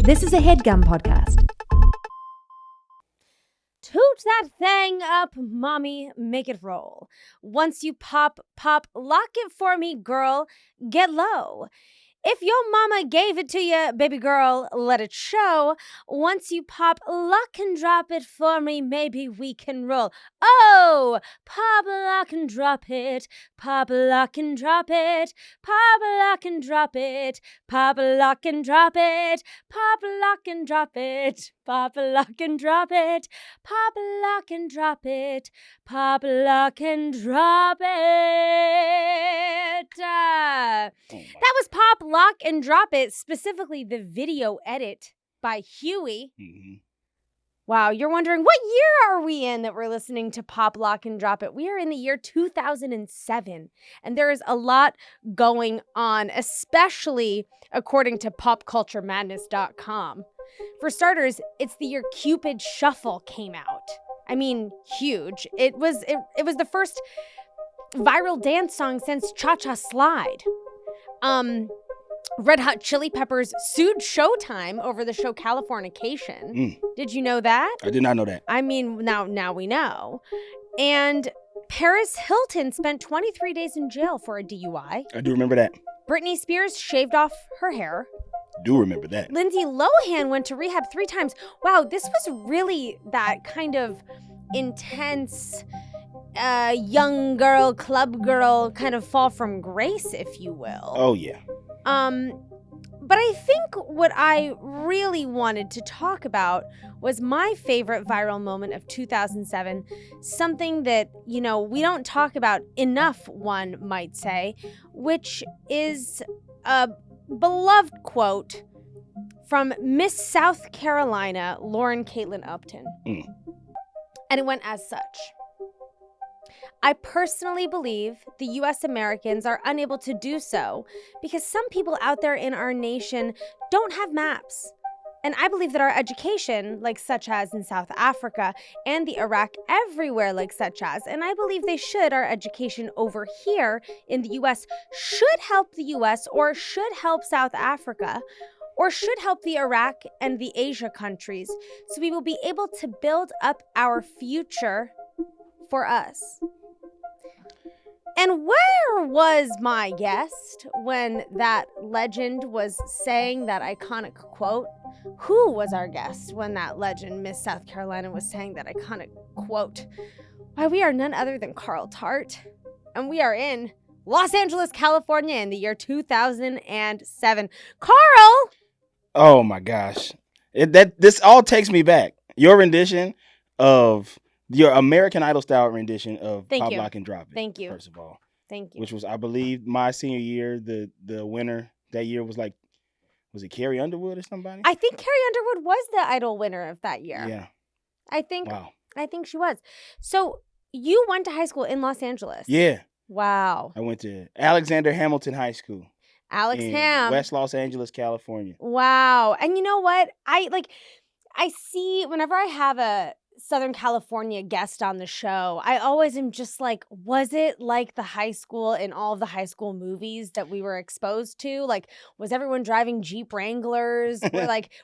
This is a Headgum podcast. Toot that thing up, mommy, make it roll. Once you pop, lock it for me, girl, get low. If your mama gave it to you, baby girl, let it show. Once you pop, lock and drop it for me, maybe we can roll. Oh, pop, lock and drop it. Pop, lock and drop it. Pop, lock and drop it. Pop, lock and drop it. Pop, lock and drop it. Pop, lock and drop it. Pop, lock and drop it. Pop, lock and drop it. That was Pop, Lock, and Drop It, specifically the video edit by Huey. Mm-hmm. Wow, you're wondering, what year are we in that we're listening to Pop, Lock, and Drop It? We are in the year 2007, and there is a lot going on, especially according to popculturemadness.com. For starters, it's the year Cupid Shuffle came out. I mean, huge. It was the first viral dance song since Cha-Cha Slide. Red Hot Chili Peppers sued Showtime over the show Californication. Did you know that? I did not know that. I mean, now we know. And Paris Hilton spent 23 days in jail for a DUI. I do remember that. Britney Spears shaved off her hair. Do remember that. Lindsay Lohan went to rehab 3 times. Wow, this was really that kind of intense young girl, club girl kind of fall from grace, if you will. Oh, yeah. But I think what I really wanted to talk about was my favorite viral moment of 2007, something that, we don't talk about enough, one might say, which is a beloved quote from Miss South Carolina, Lauren Caitlin Upton. And it went as such. I personally believe the U.S. Americans are unable to do so because some people out there in our nation don't have maps. And I believe that our education, like such as in South Africa and the Iraq, everywhere like such as, and I believe our education over here in the U.S. should help the U.S. or should help South Africa or should help the Iraq and the Asia countries so we will be able to build up our future for us. And where was my guest when that legend was saying that iconic quote? Who was our guest when that legend, Miss South Carolina, was saying that iconic quote? Why, we are none other than Carl Tart, and we are in Los Angeles, California in the year 2007. Carl! Oh, my gosh. This all takes me back. Your rendition of... Your American Idol style rendition of Pop, Lock, and Drop It. Thank you. First of all. Thank you. Which was, I believe, my senior year. The winner that year was it Carrie Underwood or somebody? I think Carrie Underwood was the Idol winner of that year. Yeah. Wow. I think she was. So you went to high school in Los Angeles. Yeah. Wow. I went to Alexander Hamilton High School. Ham. West Los Angeles, California. Wow. And you know what? I see whenever I have a Southern California guest on the show, I always am just like, was it like the high school in all of the high school movies that we were exposed to? Like, was everyone driving Jeep Wranglers?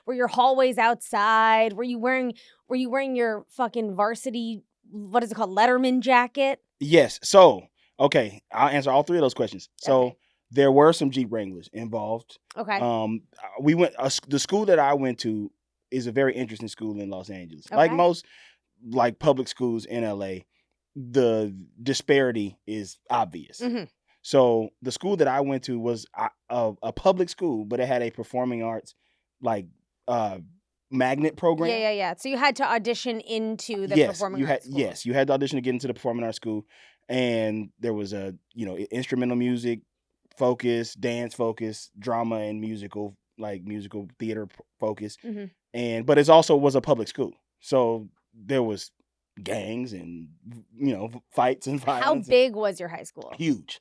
Were your hallways outside? Were you wearing your fucking varsity, what is it called, Letterman jacket? Yes. So, okay, I'll answer all 3 of those questions. So, okay. There were some Jeep Wranglers involved. Okay. The school that I went to is a very interesting school in Los Angeles. Okay. Like most public schools in LA, the disparity is obvious. Mm-hmm. So the school that I went to was a public school, but it had a performing arts magnet program. Yeah. So you had to audition into the performing arts school. Yes, you had to audition to get into the performing arts school, and there was instrumental music focus, dance focus, drama and musical theater focus. Mm-hmm. But it also was a public school. So there was gangs and, fights and violence. How big was your high school? Huge.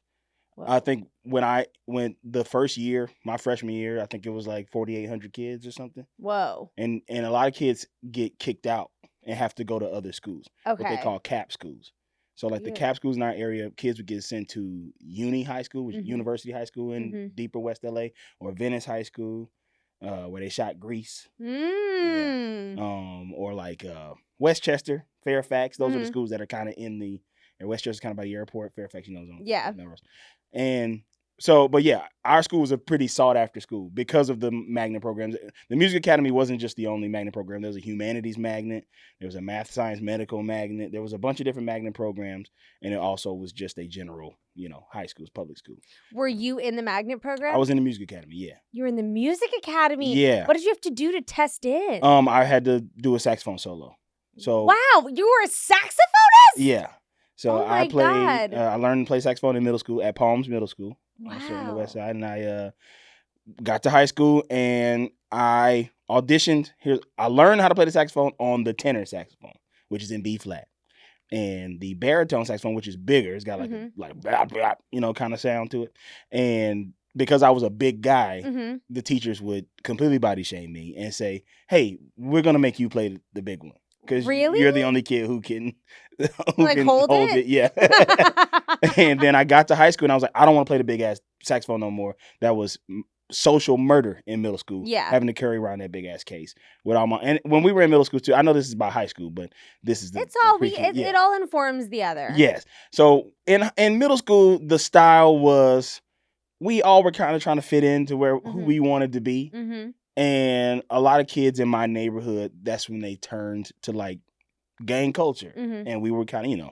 Whoa. I think when I went the first year, my freshman year, I think it was 4,800 kids or something. Whoa. And a lot of kids get kicked out and have to go to other schools. Okay. What they call cap schools. So the cap schools in our area, kids would get sent to Uni High School, which is University High School in deeper West LA, or Venice High School. where they shot Grease. Mm. Yeah. Or like Westchester, Fairfax. Those are the Mhm. schools that are kind of in the. And Westchester's kind of by the airport. Fairfax, is on Yeah. Melrose. And so, but yeah, our school was a pretty sought after school because of the magnet programs. The Music Academy wasn't just the only magnet program. There was a humanities magnet. There was a math, science, medical magnet. There was a bunch of different magnet programs, and it also was just a general, high schools, public school. Were you in the magnet program? I was in the Music Academy. Yeah. You were in the Music Academy. Yeah. What did you have to do to test in? I had to do a saxophone solo. So wow, you were a saxophonist? Yeah. So Oh my I played. God. I learned to play saxophone in middle school at Palms Middle School. Wow. Also on the west side, and I got to high school and I auditioned. I learned how to play the saxophone on the tenor saxophone, which is in B flat, and the baritone saxophone, which is bigger. It's got like a blah, blah, kind of sound to it. And because I was a big guy, the teachers would completely body shame me and say, "Hey, we're gonna make you play the big one." Because you're the only kid who can, hold it? Yeah. And then I got to high school and I was like, I don't want to play the big ass saxophone no more. That was social murder in middle school. Yeah. Having to carry around that big ass case with all and when we were in middle school too, I know this is about high school, but this is it all informs the other. Yes. So in middle school, the style was we all were kind of trying to fit into who we wanted to be. Mm-hmm. And a lot of kids in my neighborhood, that's when they turned to like gang culture. And we were kind of,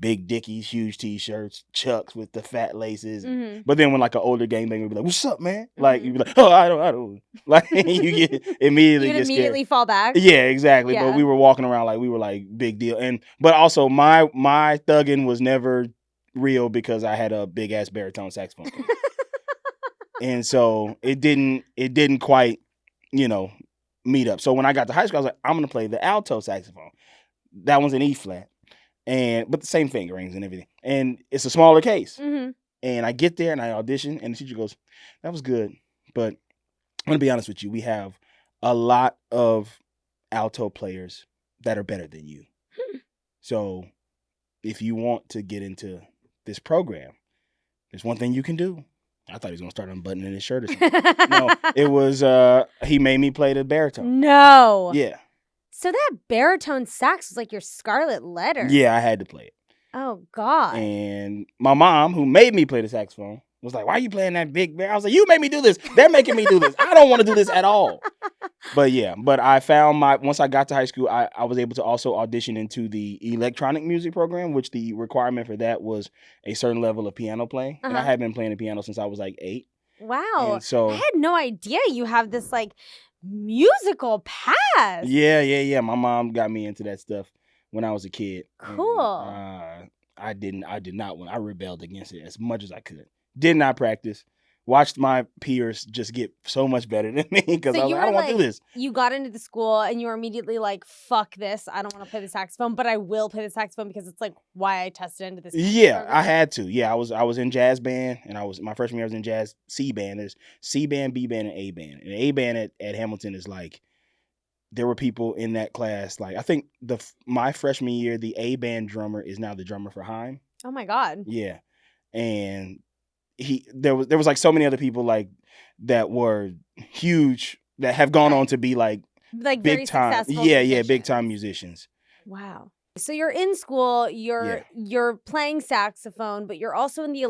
big dickies, huge t-shirts, Chucks with the fat laces. But then when like an older gangbanger would be like, "What's up, man?" Like you'd be like, "Oh, I don't." Like you get immediately fall back. Yeah, exactly. Yeah. But we were walking around like we were like big deal. But also my thugging was never real because I had a big ass baritone saxophone. And so it didn't quite meet up. So when I got to high school, I was like, I'm gonna play the alto saxophone. That one's an E flat, but the same fingerings and everything, and it's a smaller case. And I get there and I audition, and the teacher goes, "That was good, but I'm gonna be honest with you. We have a lot of alto players that are better than you. So if you want to get into this program, there's one thing you can do." I thought he was going to start unbuttoning his shirt or something. No, it was, he made me play the baritone. No. Yeah. So that baritone sax was like your scarlet letter. Yeah, I had to play it. Oh, God. And my mom, who made me play the saxophone, was like, "Why are you playing that big bear?" I was like, "You made me do this. They're making me do this. I don't want to do this at all." But I found once I got to high school, I was able to also audition into the electronic music program, which the requirement for that was a certain level of piano playing. And I had been playing the piano since I was like 8. Wow. And so I had no idea you have this like musical past. Yeah. My mom got me into that stuff when I was a kid. Cool. And, I did not want. I rebelled against it as much as I could. Did not practice. Watched my peers just get so much better than me because I was like, I don't want to do this. You got into the school and you were immediately like, "Fuck this! I don't want to play the saxophone, but I will play the saxophone because it's like why I tested into this." Yeah, program. I had to. Yeah, I was in jazz band, and my freshman year I was in jazz C band. There's C band, B band, and A band. And A band at Hamilton is like there were people in that class. Like I think my freshman year, the A band drummer is now the drummer for Haim. Oh my God. Yeah, and there was like so many other people like that were huge that have gone on to be like big time. Yeah, big time musicians. Wow. So you're in school, you're playing saxophone, but you're also in the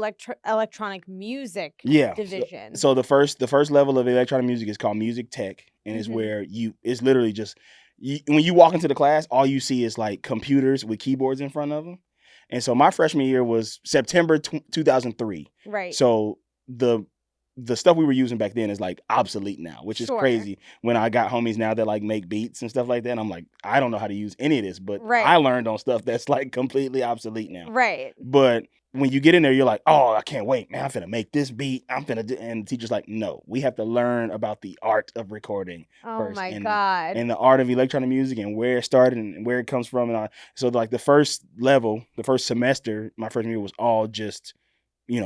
electronic music division. So the first level of electronic music is called music tech, and it's where it's literally just when you walk into the class, all you see is like computers with keyboards in front of them. And so my freshman year was September 2003. Right. So the stuff we were using back then is like obsolete now, which is crazy. When I got homies now that like make beats and stuff like that, and I'm like, I don't know how to use any of this, but I learned on stuff that's like completely obsolete now. Right. But when you get in there, you're like, "Oh, I can't wait, man. I'm finna make this beat. I'm finna do," and the teacher's like, "No, we have to learn about the art of recording first. My God. And the art of electronic music and where it started and where it comes from." And so like the first semester, my freshman year was all just,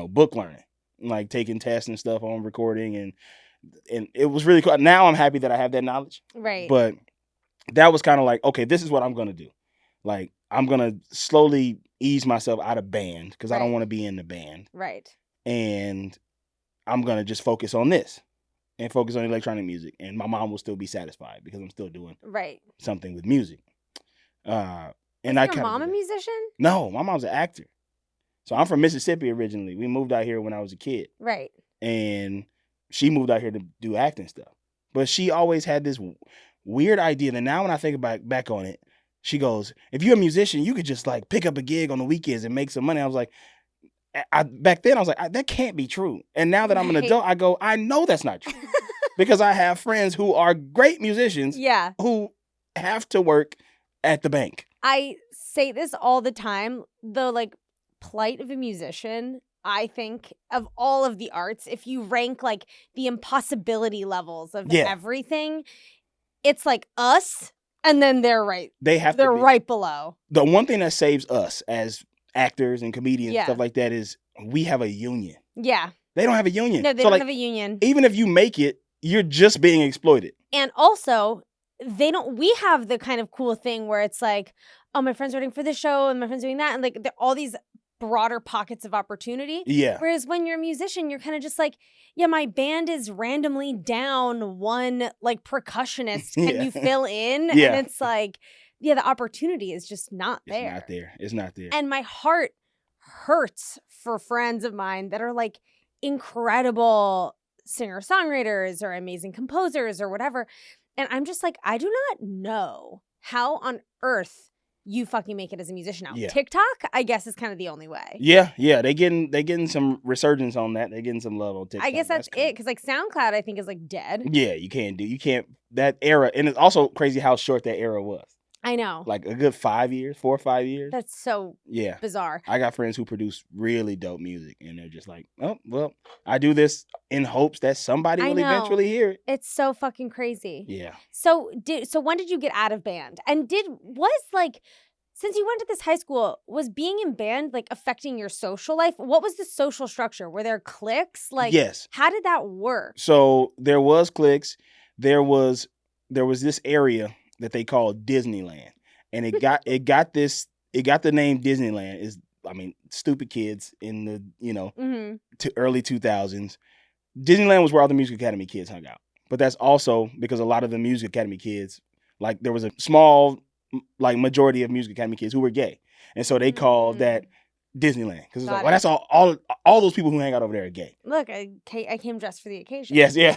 book learning, like taking tests and stuff on recording. And it was really cool. Now I'm happy that I have that knowledge. Right. But that was kind of like, okay, this is what I'm going to do. Like, I'm going to slowly ease myself out of band because I don't want to be in the band. Right. And I'm going to just focus on this. and focus on electronic music, and my mom will still be satisfied because I'm still doing Right. something with music. And Is I your kind mom of a musician? No, my mom's an actor. So I'm from Mississippi originally. We moved out here when I was a kid, Right. and she moved out here to do acting stuff. But she always had this weird idea that now when I think back on it, she goes, "If you're a musician, you could just like pick up a gig on the weekends and make some money." I was like, back then I was like, that can't be true. And now that I'm an Right. adult, I go, I know that's not true because I have friends who are great musicians Yeah. who have to work at the bank. I say this all the time. The like plight of a musician, I think, of all of the arts, if you rank like the impossibility levels of Yeah. everything, it's like us, and then they're They're right below. The one thing that saves us as actors and comedians Yeah. and stuff like that is we have a union. Yeah. They don't have a union. No, they So, don't like, have a union. even if you make it, you're just being exploited. And also, we have the kind of cool thing where it's like, oh, my friend's writing for this show and my friend's doing that. And like all these broader pockets of opportunity. Yeah. Whereas when you're a musician, you're kind of just like, yeah, my band is randomly down one like percussionist. Can Yeah. you fill in? Yeah. And it's like, yeah, the opportunity is just not It's there. not there. It's not there. And my heart hurts for friends of mine that are like incredible singer-songwriters or amazing composers or whatever. And I'm just like, I do not know how on earth you fucking make it as a musician now. Yeah. TikTok, I guess, is kind of the only way. Yeah. They getting some resurgence on that. They getting some love on TikTok. I guess that's cool. it. Because like SoundCloud, I think, is like dead. Yeah, you can't that era, and it's also crazy how short that era was. I know. Like a good 5 years, 4 or 5 years. That's so Yeah. bizarre. I got friends who produce really dope music, and they're just like, oh, well, I do this in hopes that somebody I will know. eventually hear it. It's so fucking crazy. Yeah. So when did you get out of band? And since you went to this high school, was being in band like affecting your social life? What was the social structure? Were there cliques? Like, Yes. how did that work? So there was cliques. There was this area that they called Disneyland, and it got the name Disneyland. Is stupid kids in the early 2000s. Disneyland was where all the Music Academy kids hung out, but that's also because a lot of the Music Academy kids, like there was a small like majority of Music Academy kids who were gay, and so they called that Disneyland because it's like, well, that's all those people who hang out over there are gay. Look, I came dressed for the occasion. Yes, yeah.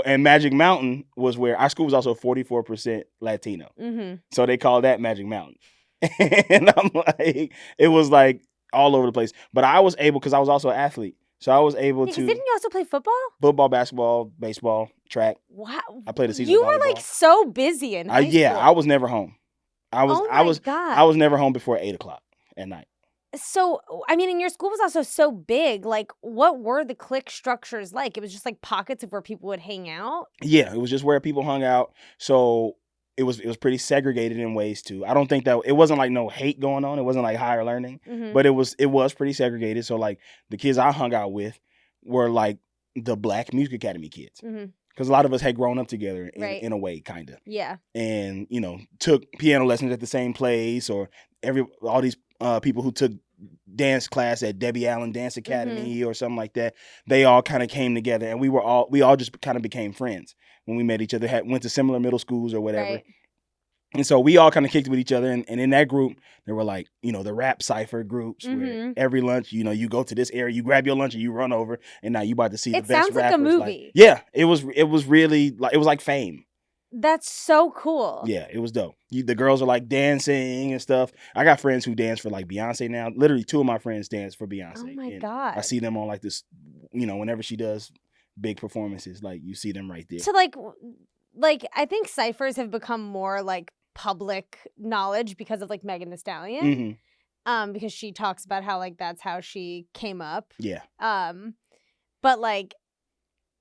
And Magic Mountain was where our school was also 44% Latino. Mm-hmm. So they called that Magic Mountain. And I'm like, it was like all over the place. But I was able, because I was also an athlete. So I was able to. Didn't you also play football? Football, basketball, baseball, track. Wow. I played a season. You were like so busy in high school. Yeah, I was never home. I was never home before 8:00 at night. So, I mean, and your school was also so big. Like, what were the clique structures like? It was just like pockets of where people would hang out? Yeah, it was just where people hung out. So it was pretty segregated in ways too. I don't think that it wasn't like no hate going on. It wasn't like higher learning, but it was pretty segregated. So like the kids I hung out with were like the Black Music Academy kids. Because a lot of us had grown up together in a way, kind of. Yeah. And, took piano lessons at the same place, or all these people who took dance class at Debbie Allen Dance Academy or something like that. They all kind of came together, and we all just kind of became friends when we met each other, went to similar middle schools or whatever. Right. And so we all kind of kicked with each other. And in that group, there were like, the rap cipher groups where every lunch, you go to this area, you grab your lunch and you run over. And now you about to see the best rappers. It sounds like a movie. Yeah, it was really like, it was like Fame. That's so cool. Yeah, it was dope. The girls are like dancing and stuff. I got friends who dance for like Beyonce now. Literally 2 of my friends dance for Beyonce. Oh my God. I see them on like this, whenever she does big performances, like you see them right there. So like I think ciphers have become more like public knowledge because of like Megan Thee Stallion. Because she talks about how like that's how she came up. Yeah. But like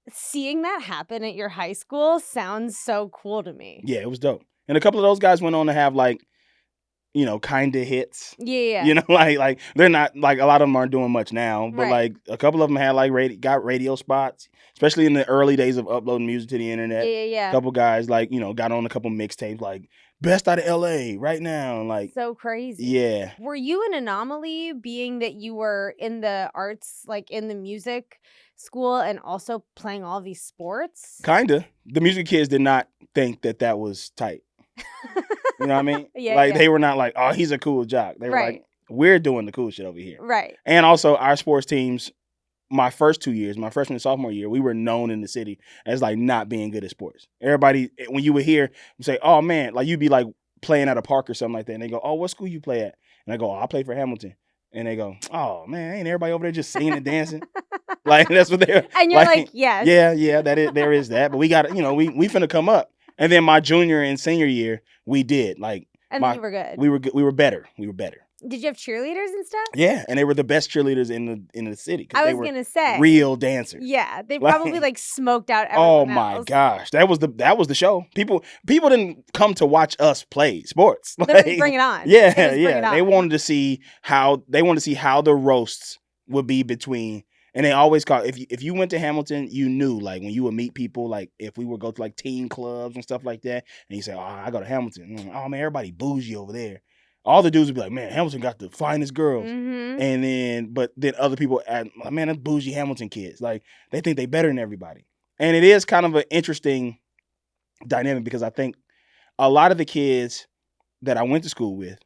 seeing that happen at your high school sounds so cool to me. Yeah, it was dope. And a couple of those guys went on to have like, kind of hits. Yeah. Like they're not like, a lot of them aren't doing much now, but like a couple of them had like got radio spots, especially in the early days of uploading music to the internet. Yeah. A couple guys like, got on a couple mixtapes like best out of LA right now. Like so crazy. Yeah. Were you an anomaly being that you were in the arts, like in the music school and also playing all these sports? Kinda. The music kids did not think that was tight. You know what I mean? Yeah. They were not like, oh, he's a cool jock. They were Right. like, we're doing the cool shit over here. Right. And also our sports teams, my first 2 years, my freshman and sophomore year, we were known in the city as like not being good at sports. Everybody, when you would hear, you say, oh man, like you'd be like playing at a park or something like that. And they go, oh, what school you play at? And I go, oh, I play for Hamilton. And they go, oh man, ain't everybody over there just singing and dancing? Like that's what they're. And you're like yes. Yeah, there is that. But we got, we finna come up. And then my junior and senior year, we did like. And then you were good. We were better. Did you have cheerleaders and stuff? Yeah, and they were the best cheerleaders in the city. I was gonna say real dancers. Yeah, they probably like smoked out everyone Oh my else. gosh, that was the show. People didn't come to watch us play sports. They would bring it on. Yeah, Bring it on. They wanted to see how the roasts would be between. And they always call if you went to Hamilton, you knew like when you would meet people, like if we would go to like teen clubs and stuff like that, and you say, "Oh, I go to Hamilton." Oh man, everybody bougie over there. All the dudes would be like, "Man, Hamilton got the finest girls." Mm-hmm. And then other people add, "Man, that's bougie Hamilton kids. Like they think they better than everybody." And it is kind of an interesting dynamic because I think a lot of the kids that I went to school with,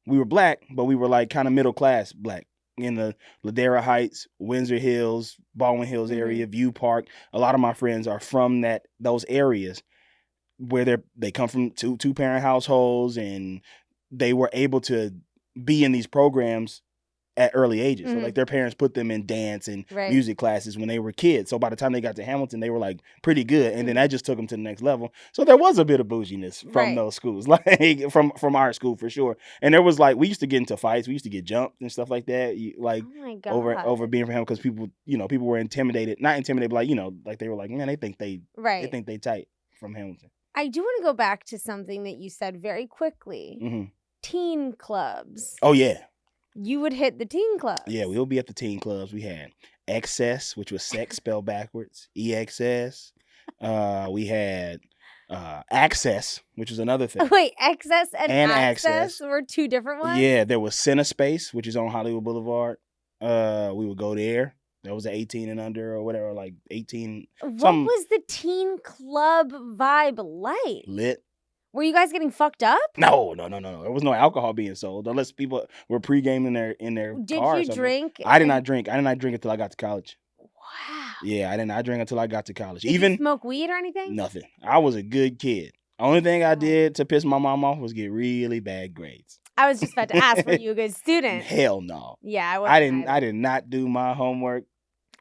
we were black, but we were like kind of middle class black. In the Ladera Heights, Windsor Hills, Baldwin Hills area, View Park. A lot of my friends are from those areas where they come from two-parent households and they were able to be in these programs at early ages. So like their parents put them in dance and music classes when they were kids. So by the time they got to Hamilton, they were like pretty good. And then that just took them to the next level. So there was a bit of bouginess from those schools, like from our school for sure. And there was like, we used to get into fights. We used to get jumped and stuff like that. Like over being from Hamilton because people were intimidated, not intimidated, but like, like they were like, man, they think they tight from Hamilton. I do want to go back to something that you said very quickly. Mm-hmm. Teen clubs. Oh yeah. You would hit the teen clubs. Yeah, we'll be at the teen clubs. We had XS, which was sex spelled backwards. EXS. We had Access, which was another thing. Wait, Access and Access were two different ones? Yeah, there was Cinespace, which is on Hollywood Boulevard. We would go there. That was 18 and under or whatever, like 18. What was the teen club vibe like? Lit. Were you guys getting fucked up? No. There was no alcohol being sold unless people were pre-gaming in their Did car. Did you drink? I did not drink. I did not drink until I got to college. Wow. Yeah, I did not drink until I got to college. Did you smoke weed or anything? Nothing. I was a good kid. Only thing I did to piss my mom off was get really bad grades. I was just about to ask, were you a good student? Hell no. Yeah, I did not do my homework.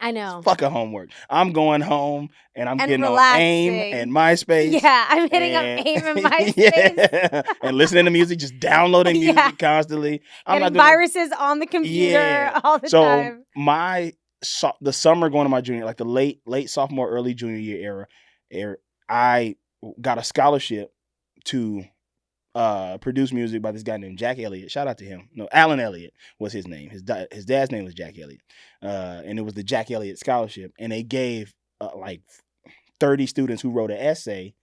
I know. Fuck a homework. I'm going home and I'm getting relaxing on AIM and Myspace. Yeah, I'm hitting up AIM and MySpace. And listening to music, just downloading music constantly. I'm getting viruses on the computer all the time. So the summer going to my junior, like the late sophomore, early junior year era, I got a scholarship to produce music by this guy named Jack Elliott. Shout out to him. No, Alan Elliott was his name. His dad's name was Jack Elliott. And it was the Jack Elliott Scholarship. And they gave like 30 students who wrote an essay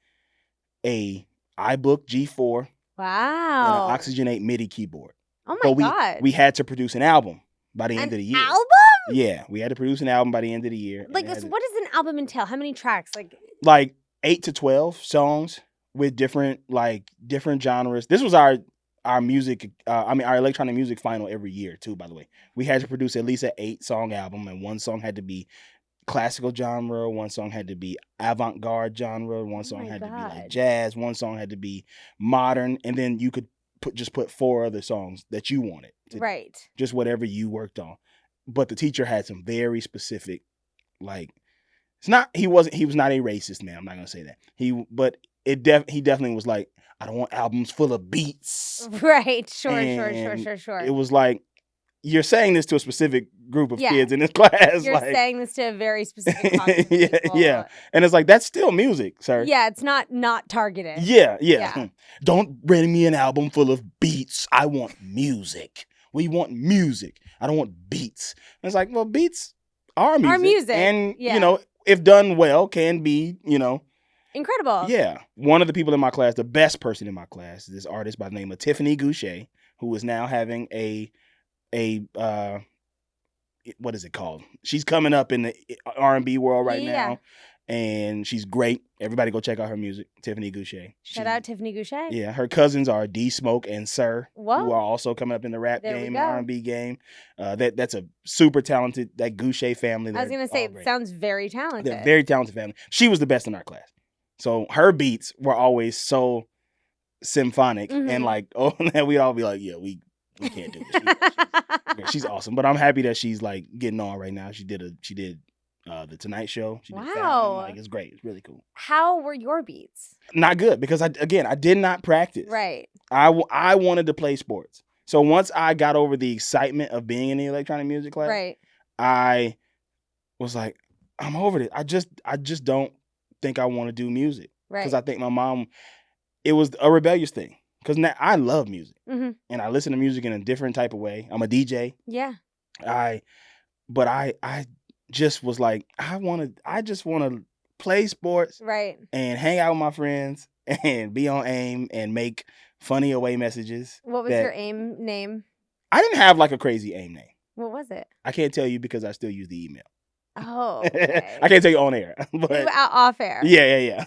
a iBook G4. Wow. And an Oxygen 8 MIDI keyboard. Oh my God. We had to produce an album by the end of the year. Album? Yeah, we had to produce an album by the end of the year. Like, what does an album entail? How many tracks? Like 8 to 12 songs. With different genres. This was our music, our electronic music final every year too, by the way. We had to produce at least an 8-song album, and one song had to be classical genre, one song had to be avant-garde genre, one song had to be like jazz, one song had to be modern, and then you could put 4 other songs that you wanted. Right. Just whatever you worked on. But the teacher had some very specific, like, he was not a racist man, I'm not gonna say that. He definitely was like, I don't want albums full of beats. Right. Sure. It was like, you're saying this to a specific group of kids in this class. You're saying this to a very specific population. Yeah. And it's like, that's still music, sir. Yeah, it's not targeted. Yeah. Don't bring me an album full of beats. I want music. We want music. I don't want beats. And it's like, well, beats are music. Are music. And, if done well, can be, incredible. Yeah. One of the people in my class, the best person in my class, is this artist by the name of Tiffany Goucher, who is now having a what is it called? She's coming up in the R&B world right Yeah. now, and she's great. Everybody go check out her music, Tiffany Goucher. Shout out Tiffany Goucher. Yeah, her cousins are D Smoke and Sir, Whoa. who are also coming up in the rap There we game, go. R&B game. That's a super talented, that Goucher family. I was going to say, it sounds very talented. They're a very talented family. She was the best in our class. So her beats were always so symphonic, and like, oh, we'd all be like, yeah, we can't do this. She's awesome. But I'm happy that she's like getting on right now. She did the Tonight Show. She did Wow. Like, it's great. It's really cool. How were your beats? Not good, because I did not practice. Right. I wanted to play sports. So once I got over the excitement of being in the electronic music class, Right. I was like, I'm over it. I just don't think I want to do music. Right. Because I think my mom, it was a rebellious thing. Because now I love music. Mm-hmm. And I listen to music in a different type of way. I'm a DJ. Yeah. But I just was like, I just want to play sports, right, and hang out with my friends and be on AIM and make funny away messages. What was your AIM name? I didn't have like a crazy AIM name. What was it? I can't tell you because I still use the email. Oh, okay. I can't tell you on air. But off air. Yeah.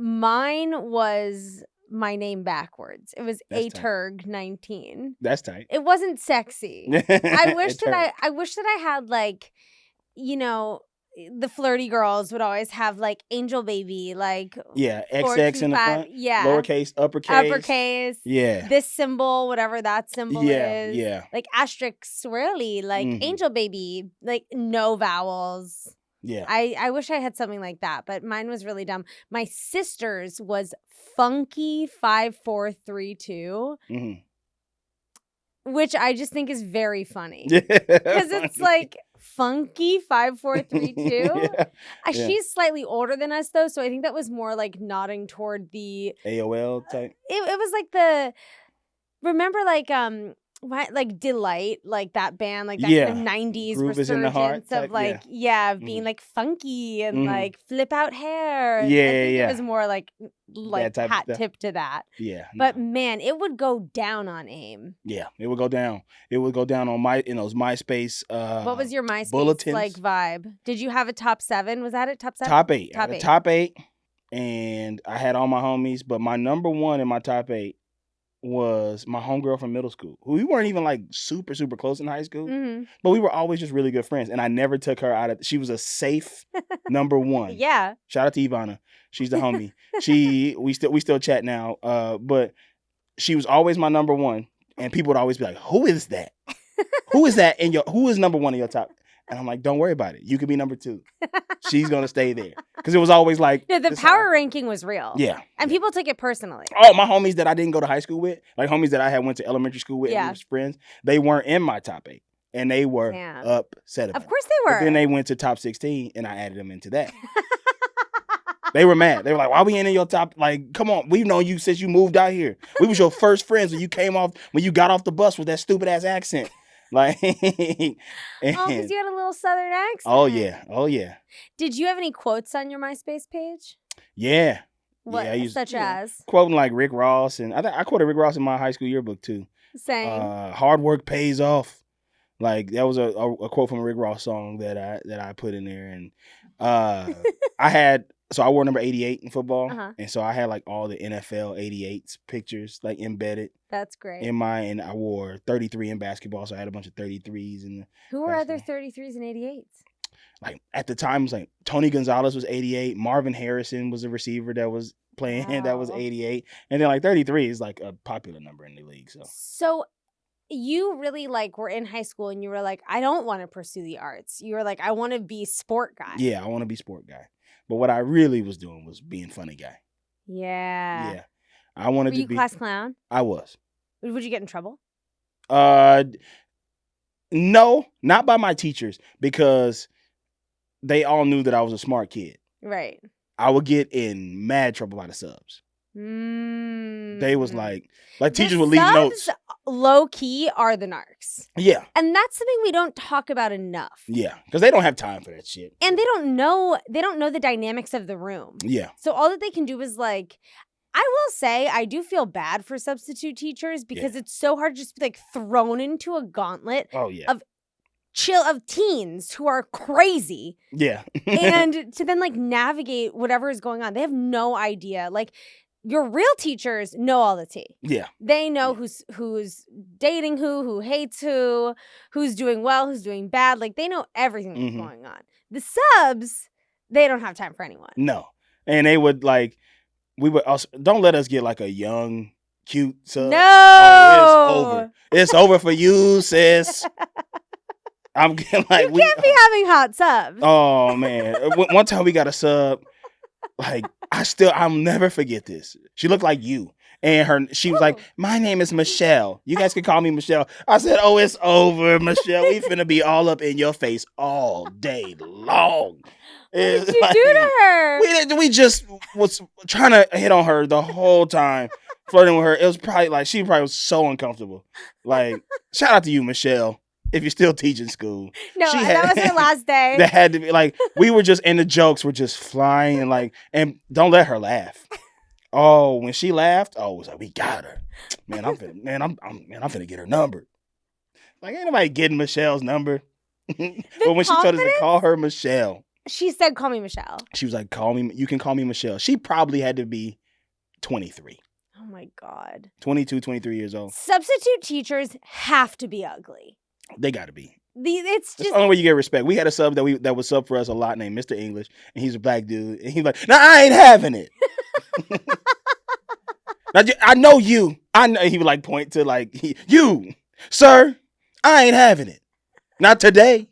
Mine was my name backwards. It was Aturg 19. That's tight. It wasn't sexy. I wish that I had, like, you know, the flirty girls would always have like Angel Baby, like XX in the front, lowercase, uppercase, this symbol, whatever that symbol is, like asterisk swirly, like Angel Baby, like no vowels. Yeah, I wish I had something like that, but mine was really dumb. My sister's was Funky 5432. Which I just think is very funny because it's like Funky 5432. She's slightly older than us though, so I think that was more like nodding toward the AOL type. It was like remember like Delight, like that band, like that kind of 90s Groove resurgence of like being like funky and like flip out hair. It was more like hat tip to that. But man, it would go down on AIM. Yeah, it would go down. It would go down on in those MySpace. What was your MySpace bulletins? Like vibe? Did you have a top 7? Was that it? Top 7? Top 8. Top 8. And I had all my homies, but my number 1 in my top 8 was my homegirl from middle school, who we weren't even like super, super close in high school, but we were always just really good friends. And I never took her out of, she was a safe number 1. Yeah. Shout out to Ivana. She's the homie. We still chat now. But she was always my number 1. And people would always be like, who is that? Who is that who is number 1 in your top? And I'm like, don't worry about it. You could be number 2. She's going to stay there. Because it was always like... Yeah, the power ranking was real. Yeah. And people took it personally. Oh, my homies that I didn't go to high school with, like homies that I had went to elementary school with and we was friends, they weren't in my top 8. And they were upset about it. Of course they were. But then they went to top 16 and I added them into that. They were mad. They were like, why we ain't in your top? Like, come on. We've known you since you moved out here. We was your first friends when you got off the bus with that stupid ass accent. Like, because you had a little Southern accent. Oh yeah. Did you have any quotes on your MySpace page? Yeah. What? Yeah, I used, such as quoting like Rick Ross, and I quoted Rick Ross in my high school yearbook too. Same. Hard work pays off. Like that was a quote from a Rick Ross song that I put in there, and I wore number 88 in football, and so I had like all the NFL 88s pictures like embedded. That's great. And I wore 33 in basketball, so I had a bunch of 33s. Who were other 33s and 88s? Like at the time, it was like Tony Gonzalez was 88, Marvin Harrison was a receiver that was playing that was 88, and then like 33 is like a popular number in the league. So you really like were in high school and you were like, I don't want to pursue the arts. You were like, I want to be sport guy. Yeah, I want to be sport guy. But what I really was doing was being funny guy. Yeah. Yeah. I wanted to be. Were you class clown? I was. Would you get in trouble? No, not by my teachers, because they all knew that I was a smart kid. Right. I would get in mad trouble by the subs. They was like teachers would leave notes. Low key are the narcs. Yeah. And that's something we don't talk about enough. Yeah, because they don't have time for that shit. And they don't know the dynamics of the room. Yeah. So all that they can do is like, I will say I do feel bad for substitute teachers because it's so hard to just be like thrown into a gauntlet of teens who are crazy. Yeah. And to then like navigate whatever is going on. They have no idea. Like your real teachers know all the tea. Yeah. They know who's dating who hates who's doing well, who's doing bad. Like they know everything that's going on. The subs, they don't have time for anyone. No. And they would like, we would also, don't let us get like a young, cute sub. No. Oh, it's over for you, sis. I'm getting like, you can't be having hot subs. Oh man. One time we got a sub, like I'll never forget this. She looked like you. And she was like, my name is Michelle. You guys can call me Michelle. I said, oh, it's over, Michelle. We finna be all up in your face all day long. What did you do to her? We just was trying to hit on her the whole time, flirting with her. It was probably like, she probably was so uncomfortable. Like, shout out to you, Michelle, if you're still teaching school. No, that was her last day. That had to be like, we were just, and the jokes were just flying and like, and don't let her laugh. Oh, when she laughed, it was like, we got her. Man, I'm finna get her number. Like, ain't nobody getting Michelle's number. But when she told us to call her Michelle. She said, call me Michelle. She was like, you can call me Michelle. She probably had to be 23. Oh my God. 22, 23 years old. Substitute teachers have to be ugly. They gotta be. It's just the only way you get respect. We had a sub that was sub for us a lot named Mr. English, and he's a black dude. And he's like, no, I ain't having it. Now, I know you. I know. He would like point to like, you, sir, I ain't having it. Not today.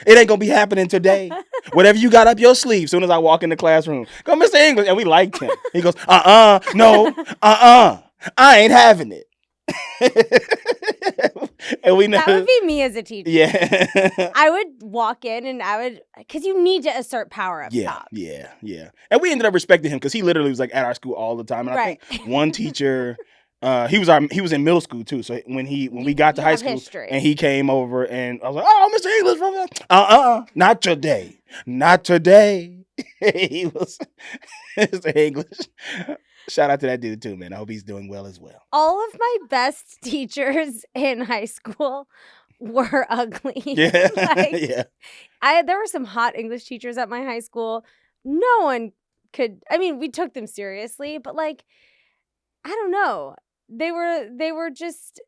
It ain't gonna be happening today. Whatever you got up your sleeve, soon as I walk in the classroom, go, Mr. English. And we liked him. He goes, no, I ain't having it. And we know that would be me as a teacher. Yeah. I would walk in and because you need to assert power up top. Yeah. And we ended up respecting him because he literally was like at our school all the time. And I think one teacher, he was in middle school too. So when we got to high school and he came over and I was like, oh, Mr. English from not today. Not today. He was Mr. English. Shout out to that dude too, man. I hope he's doing well as well. All of my best teachers in high school were ugly. Yeah. There were some hot English teachers at my high school. No one could, we took them seriously, but like, I don't know. They were just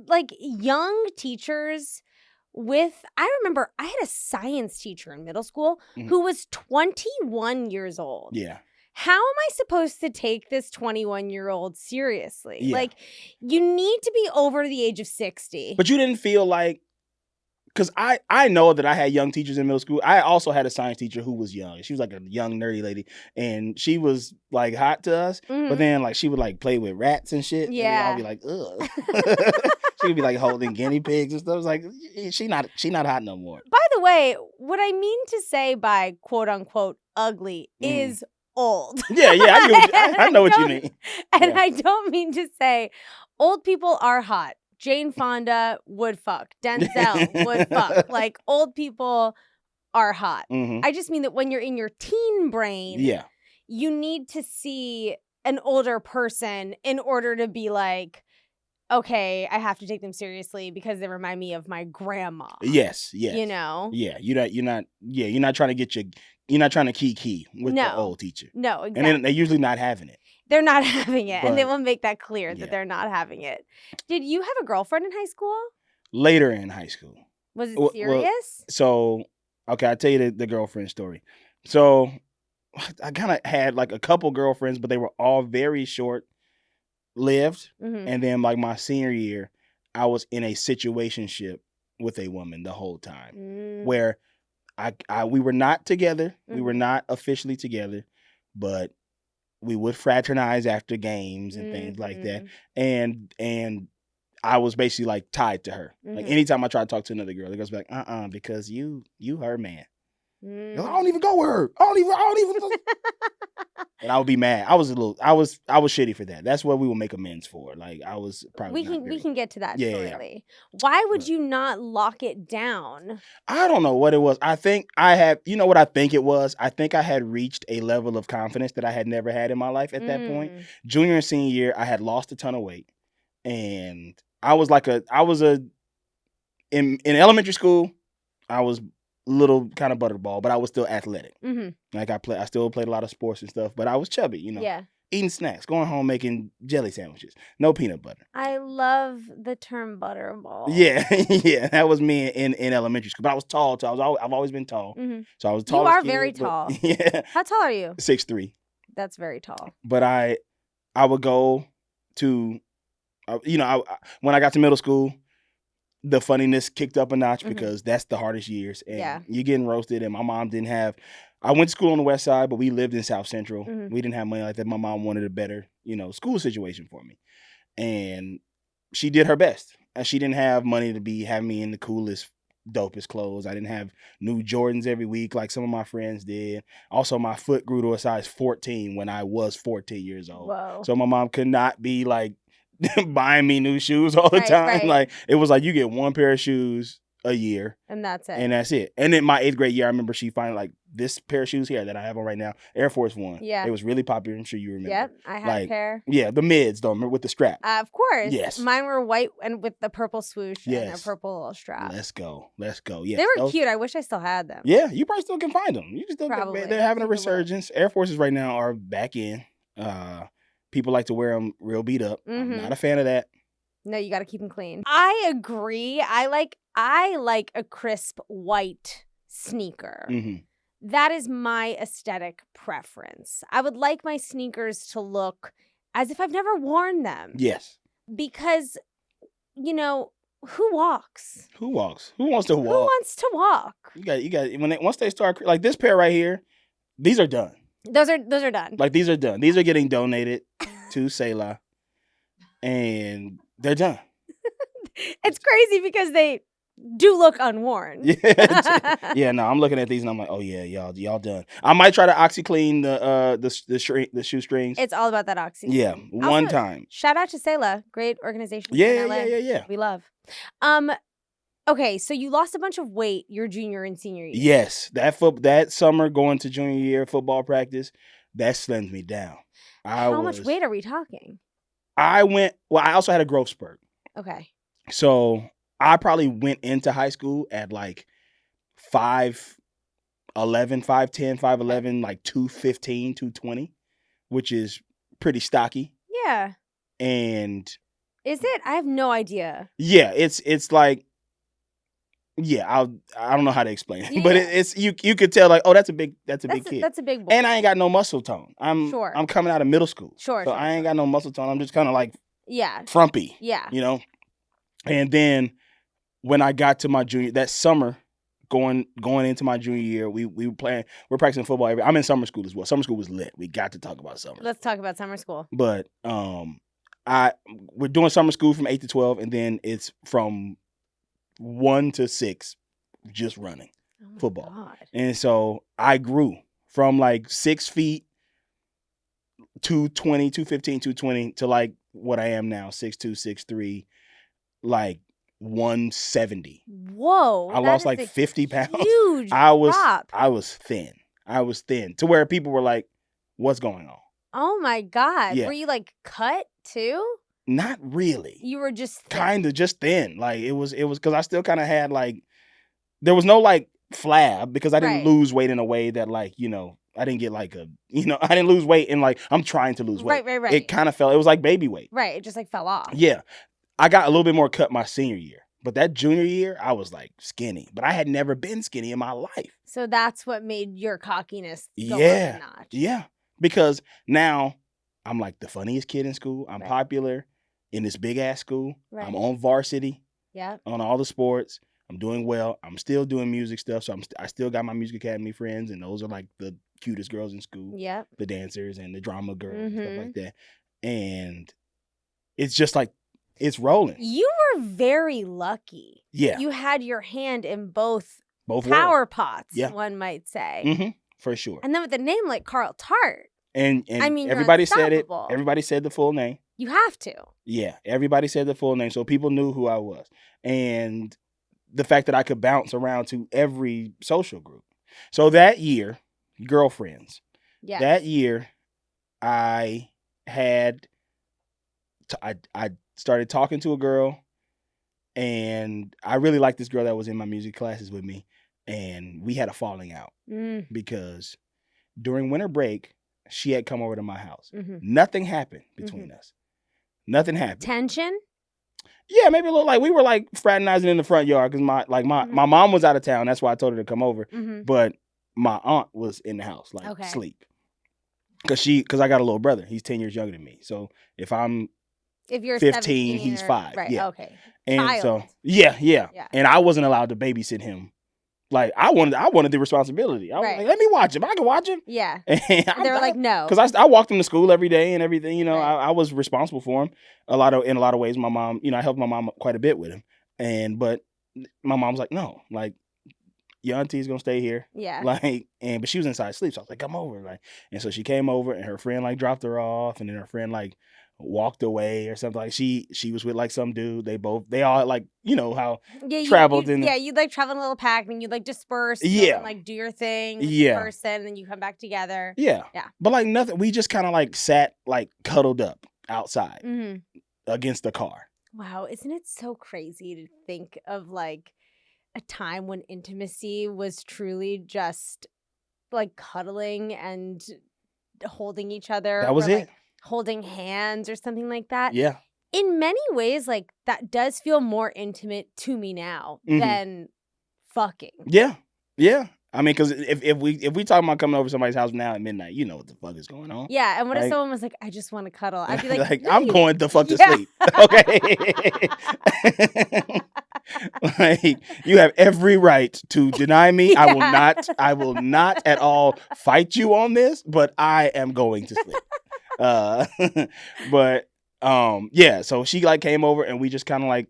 like young teachers I remember I had a science teacher in middle school who was 21 years old. Yeah. How am I supposed to take this 21-year-old seriously? Yeah. Like, you need to be over the age of 60. But you didn't feel like, because I know that I had young teachers in middle school. I also had a science teacher who was young. She was like a young nerdy lady, and she was like hot to us. Mm-hmm. But then like she would like play with rats and shit. Yeah, and I'd be like, ugh. She would be like holding guinea pigs and stuff. I was like, she not hot no more. By the way, what I mean to say by quote unquote ugly is old. Yeah, I know what you mean. And I don't mean to say old people are hot. Jane Fonda would fuck. Denzel would fuck. Like, old people are hot. Mm-hmm. I just mean that when you're in your teen brain, you need to see an older person in order to be like, okay, I have to take them seriously because they remind me of my grandma. Yes. You know? Yeah, you're not trying to key with the old teacher. No, exactly. And they're usually not having it. They're not having it, and they will make that clear that they're not having it. Did you have a girlfriend in high school? Later in high school. Was it serious? So, okay, I'll tell you the girlfriend story. So, I kind of had like a couple girlfriends, but they were all very short-lived. Mm-hmm. And then like my senior year, I was in a situationship with a woman the whole time where we were not together. Mm-hmm. We were not officially together, but we would fraternize after games and things like that. And I was basically like tied to her. Mm-hmm. Like anytime I try to talk to another girl, the girl's like, because you her man. I don't even go with her. I don't even. And I would be mad. I was shitty for that. That's what we will make amends for. Like I was probably. We can get to that shortly. Yeah. Why would you not lock it down? I don't know what it was. I think I had. You know what I think it was? I think I had reached a level of confidence that I had never had in my life at that point. Junior and senior year, I had lost a ton of weight, and I was in elementary school, I was little kind of butterball, but I was still athletic. Mm-hmm. Like I still played a lot of sports and stuff, but I was chubby, Yeah. eating snacks, going home making jelly sandwiches, no peanut butter. I love the term butterball. Yeah, yeah, that was me in elementary school. But I was tall too. I've always been tall, Mm-hmm. so I was You tall. are very tall. Yeah. How tall are you? 6'3". That's very tall. But I would go to, when I got to middle school, the funniness kicked up a notch because that's the hardest years. And you're getting roasted. And my mom didn't have, I went to school on the west side, but we lived in South Central. Mm-hmm. We didn't have money like that. My mom wanted a better, school situation for me. And she did her best. And she didn't have money to have me in the coolest, dopest clothes. I didn't have new Jordans every week like some of my friends did. Also, my foot grew to a size 14 when I was 14 years old. Whoa. So my mom could not be like buying me new shoes all the time. Right. Like it was like you get one pair of shoes a year. And that's it. And that's it. And in my 8th grade year, I remember she finally like this pair of shoes here that I have on right now, Air Force One. Yeah. It was really popular. I'm sure you remember. Yep. I had a pair. Yeah, the mids though, remember with the strap. Of course. Yes. Mine were white and with the purple swoosh and a purple little strap. Let's go. Yes. They were cute. I wish I still had them. Yeah, you probably still can find them. You can still Probably. They're having a resurgence. Air Forces right now are back in. People like to wear them real beat up. Mm-hmm. I'm not a fan of that. No, you got to keep them clean. I agree. I like a crisp white sneaker. Mm-hmm. That is my aesthetic preference. I would like my sneakers to look as if I've never worn them. Yes. Because, who walks? Who walks? Who wants to walk? Who wants to walk? You got. Once they start like this pair right here, these are done. Those are done. Like these are done. These are getting donated to Selah, and they're done. It's crazy because they do look unworn. Yeah. No, I'm looking at these and I'm like, oh yeah, y'all done. I might try to OxyClean the shoestrings. It's all about that oxy. Yeah, one time. Shout out to Selah, great organization. Yeah. We love. Okay, so you lost a bunch of weight your junior and senior year. Yes, that summer going to junior year football practice, that slimmed me down. How much weight are we talking? I also had a growth spurt. Okay. So I probably went into high school at like 5'11", 5'10", 5'11", like 215, 220, which is pretty stocky. Yeah. And is it? I have no idea. Yeah, it's like, yeah, I don't know how to explain it, but it's you could tell like, oh, that's a big kid. That's a big boy. And I ain't got no muscle tone. I'm coming out of middle school. So I ain't got no muscle tone. I'm just kind of like frumpy. Yeah. And then when I got to my that summer, going into my junior year, we're practicing football I'm in summer school as well. Summer school was lit. We got to talk about summer. Let's talk about summer school. But we're doing summer school from 8 to 12, and then it's from 1 to 6 just running football. God. And so I grew from like 6 feet, 220, 215, 220 to like what I am now, 6'2", 6'3", like 170. Whoa. I lost like 50 pounds. Huge I was thin. I was thin to where people were like, what's going on? Oh my God. Yeah. Were you like cut too? Not really. You were just thin. Kind of just thin. Like it was because I still kind of had like, there was no like flab because I didn't lose weight in a way that like, I didn't get like I didn't lose weight and like I'm trying to lose weight. Right. It kind of it was like baby weight. Right. It just like fell off. Yeah. I got a little bit more cut my senior year. But that junior year, I was like skinny. But I had never been skinny in my life. So that's what made your cockiness go up a notch. Yeah. Because now I'm like the funniest kid in school. I'm popular in this big ass school. Right. I'm on varsity. Yeah. On all the sports. I'm doing well. I'm still doing music stuff. So I still got my music academy friends. And those are like the cutest girls in school. Yeah. The dancers and the drama girls and stuff like that. And it's just like, it's rolling. You were very lucky. Yeah. You had your hand in both power pots, one might say. Mm-hmm. For sure. And then with a name like Carl Tart. And I mean, everybody said it. Everybody said the full name. You have to. Yeah. Everybody said the full name. So people knew who I was. And the fact that I could bounce around to every social group. So that year, girlfriends. Yeah. That year, I had... I started talking to a girl, And I really liked this girl that was in my music classes with me. And we had a falling out because during winter break, she had come over to my house. Nothing happened between us. Nothing happened. Tension? Yeah, maybe a little like we were like fraternizing in the front yard because my mom was out of town. That's why I told her to come over. But my aunt was in the house, like sleep. Because I got a little brother. He's 10 years younger than me. So if you're 15, he's 5. Right, yeah. Okay. And Child. so yeah. And I wasn't allowed to babysit him. Like I wanted the responsibility. I was like, let me watch him. I can watch him. Yeah. And they were like, no. Because I walked him to school every day and everything. You know, I was responsible for him in a lot of ways. My mom, I helped my mom quite a bit with him. But my mom's like, no, like your auntie's gonna stay here. Yeah. But she was inside asleep, so I was like, come over. And so she came over, and her friend dropped her off, and then her friend walked away or something. Like she was with some dude. They all how traveled in. Yeah, you'd travel in a little pack, and you'd disperse. Yeah. And, do your thing with the person, and then you come back together. Yeah. Yeah. But nothing. We just kind of sat cuddled up outside against the car. Wow, isn't it so crazy to think of a time when intimacy was truly just cuddling and holding each other. That was it. Holding hands or something like that. Yeah. In many ways, that does feel more intimate to me now than fucking. Yeah. Yeah. I mean, because if we talk about coming over to somebody's house now at midnight, you know what the fuck is going on. Yeah, and what if someone was like, I just want to cuddle? I'd be like, no, I'm going the fuck to sleep. Okay. You have every right to deny me. Yeah. I will not at all fight you on this, but I am going to sleep. Yeah, so she came over and we just kind of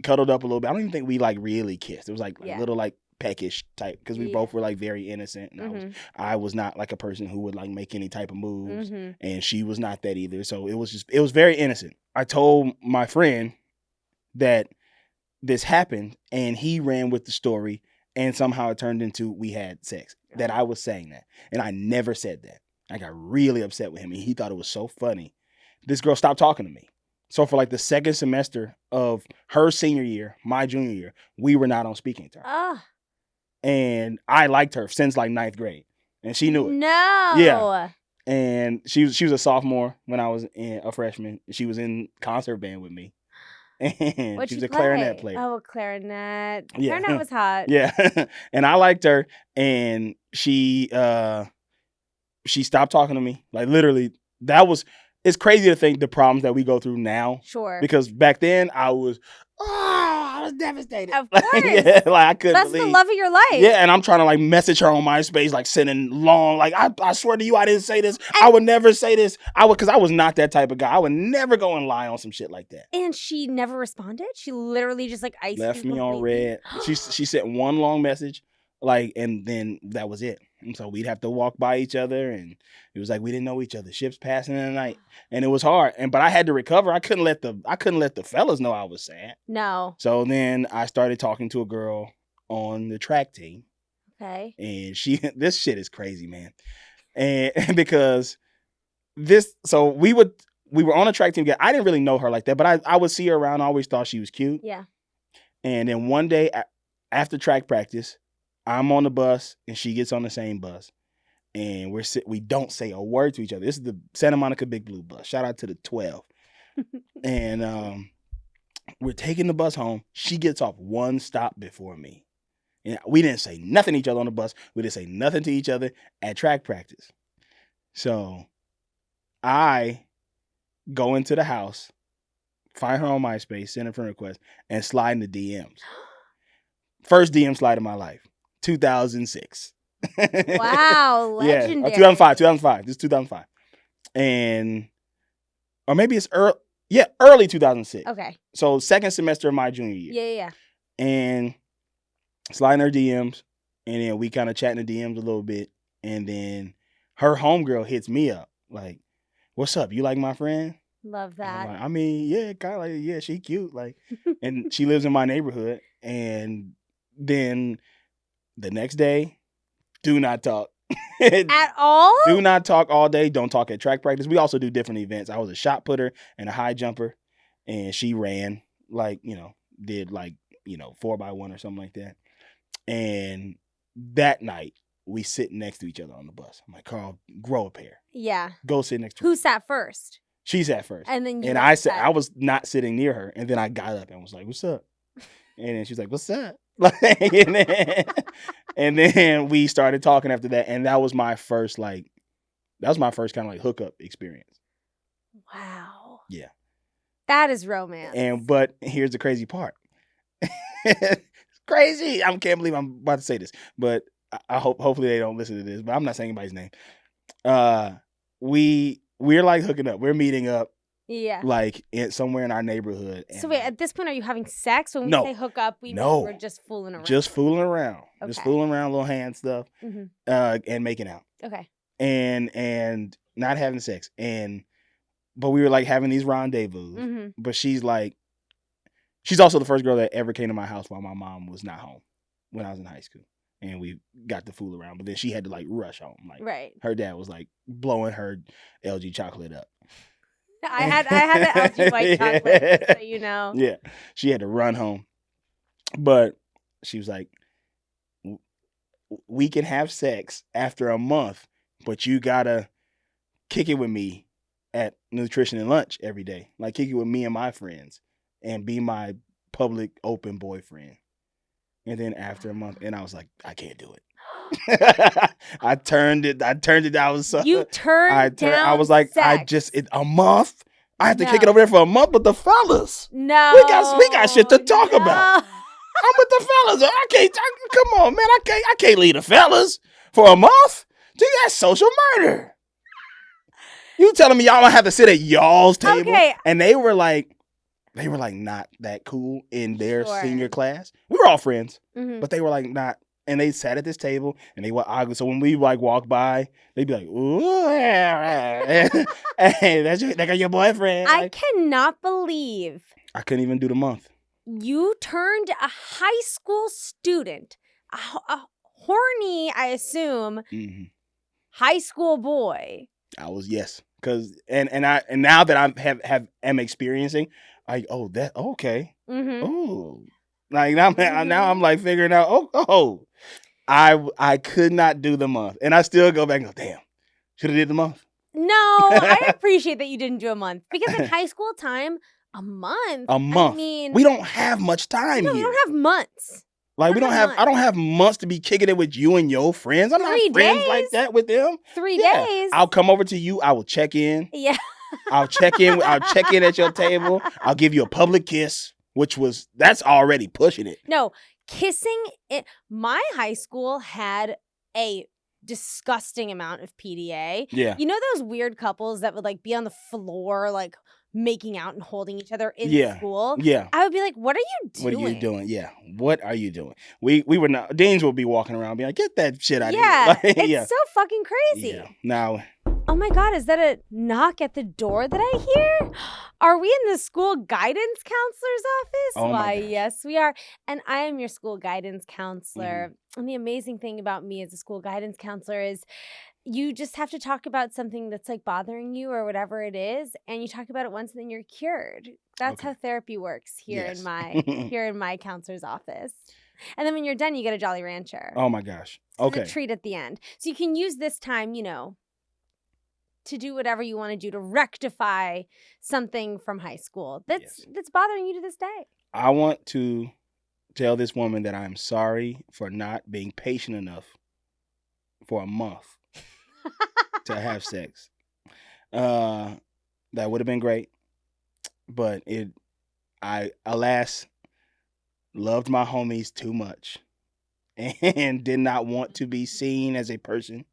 cuddled up a little bit. I don't even think we really kissed. It was a little peckish type because we both were very innocent, and I was not a person who would make any type of moves, and she was not that either. So it was very innocent. I told my friend that this happened, and he ran with the story, and somehow it turned into we had sex. That I was saying that, and I never said that. I got really upset with him, and he thought it was so funny. This girl stopped talking to me. So for the second semester of her senior year, my junior year, we were not on speaking terms. And I liked her since 9th grade, and she knew it. No. Yeah. And she was a sophomore when I was a freshman. She was in concert band with me. And What'd she was you a play? clarinet player. Oh, clarinet. Yeah. Clarinet was hot. Yeah. And I liked her, and she stopped talking to me. Literally, it's crazy to think the problems that we go through now. Sure. Because back then I was devastated. Of course. Yeah, I couldn't That's believe. the love of your life. Yeah, and I'm trying to message her on MySpace, sending long, I swear to you, I didn't say this. I would never say this. Because I was not that type of guy. I would never go and lie on some shit like that. And she never responded? She literally just iced left me on red. She sent one long message, and then that was it. And so we'd have to walk by each other, and it was we didn't know each other. Ships passing in the night, and it was hard. But I had to recover. I couldn't let the fellas know I was sad. No. So then I started talking to a girl on the track team. Okay. And this shit is crazy, man. And because so we were on a track team together. I didn't really know her like that, but I would see her around. I always thought she was cute. Yeah. And then one day after track practice, I'm on the bus and she gets on the same bus, and we don't say a word to each other. This is the Santa Monica Big Blue bus. Shout out to the 12. And we're taking the bus home. She gets off one stop before me, and we didn't say nothing to each other on the bus. We didn't say nothing to each other at track practice. So I go into the house, find her on MySpace, send her friend request, and slide in the DMs. First DM slide of my life. 2006. Wow, legendary. Yeah, 2005. This is 2005. Or maybe it's early 2006. Okay. So second semester of my junior year. Yeah. And sliding her DMs, and then we kind of chatting the DMs a little bit, and then her homegirl hits me up what's up? You like my friend? Love that. I mean, yeah, kind of yeah, she cute. And she lives in my neighborhood. And then the next day, do not talk. At all? Do not talk all day. Don't talk at track practice. We also do different events. I was a shot putter and a high jumper, and she ran did like, 4x1 or something like that. And that night we sit next to each other on the bus. I'm like, Carl, grow a pair. Yeah. Go sit next to Who her. sat first? She sat first. And then you and I said I was not sitting near her, and then I got up and was like, "What's up?" And then she's like, "What's up?" and then we started talking after that, and that was my first kind of like hookup experience. Wow. Yeah. That is romance. But here's the crazy part. It's crazy. I can't believe I'm about to say this, but I hopefully they don't listen to this. But I'm not saying anybody's name. We're like hooking up. We're meeting up. Yeah. Like somewhere in our neighborhood. So wait, at this point, are you having sex? When we say hook up, we're just fooling around. Just fooling around. Okay. Just fooling around, little hand stuff, and making out. Okay. And not having sex. But we were like having these rendezvous. But she's also the first girl that ever came to my house while my mom was not home when I was in high school. And we got to fool around. But then she had to like rush home. Like right. Her dad was like blowing her LG chocolate up. I had the LG white chocolate, so you know. Yeah. She had to run home. But she was like, we can have sex after a month, but you gotta kick it with me at nutrition and lunch every day. Like kick it with me and my friends and be my public open boyfriend. And then after a month, and I was like, I can't do it. I turned it down. You turned down I was like, sex. A month? I have to kick it over there for a month with the fellas. No. We got shit to talk about. I'm with the fellas. Come on, man. I can't leave the fellas for a month. Dude, that's social murder. You telling me y'all don't have to sit at y'all's table? Okay. And they were like not that cool in their senior class. We were all friends, but they were like not. And they sat at this table, and they were arguing. So when we like walk by, they'd be like, "Ooh, hey, that got your boyfriend." I cannot believe I couldn't even do the month. You turned a high school student, a horny, I assume, high school boy. I was because now that I am experiencing, okay, oh. Like now I'm like figuring out, I could not do the month. And I still go back and go, damn, should have did the month. No, I appreciate that you didn't do a month. Because in high school time, a month. I mean, we don't have much time here. We don't have months. Like I don't have months to be kicking it with you and your friends. I'm not friends like that with them. 3 days. I'll come over to you. I will check in. Yeah. I'll check in at your table. I'll give you a public kiss. That's already pushing it. No, kissing, my high school had a disgusting amount of PDA. Yeah. You know those weird couples that would like be on the floor, like making out and holding each other in school? Yeah. I would be like, what are you doing? What are you doing? Yeah. What are you doing? We were not, Deans will be walking around being like, get that shit out of here. It's so fucking crazy. Yeah. Now. Oh my God, is that a knock at the door that I hear? Are we in the school guidance counselor's office? Oh Why, yes, we are. And I am your school guidance counselor. And the amazing thing about me as a school guidance counselor is you just have to talk about something that's like bothering you or whatever it is. And you talk about it once and then you're cured. That's how therapy works here in my counselor's office. And then when you're done, you get a Jolly Rancher. Oh my gosh. Okay. It's a treat at the end. So you can use this time, to do whatever you want to do to rectify something from high school that's bothering you to this day. I want to tell this woman that I'm sorry for not being patient enough for a month to have sex. That would have been great, but I alas loved my homies too much and did not want to be seen as a person.